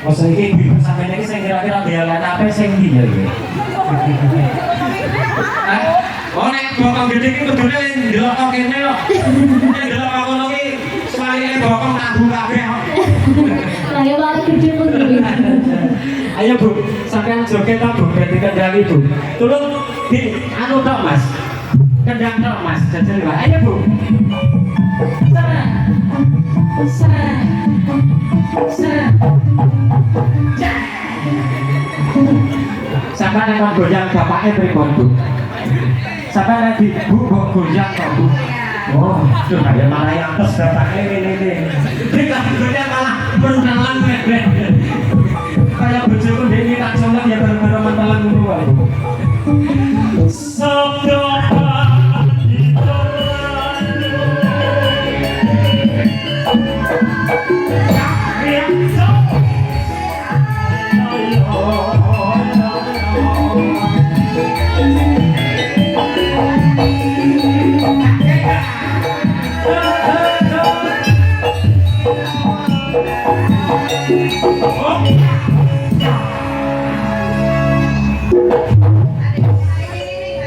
Masa ini sampai ini saya kira-kira biaran apa sing ndi ya. Oh nek bokong gede iki kudune ndelok kene kok. Nek ndelok kono iki suarane bokong tangguh kabeh kok. Lah ya paling gede kudu. Ayo Bu, sampean joget ta Bu, ganti kendali Bu. Tulung di anu tok Mas. Kendang tok Mas, jajal wae. Ayo Bu. Sampai nek goyang bapake pripun Bu? Sampai nek Bu kok goyang kok Bu? Oh, itu kaya malah yang tes bapake ngene-ngene. Nek goyang malah menalan mebet. Kaya bojoku dhewe tak colok ya bareng-bareng mentelan ngono wae.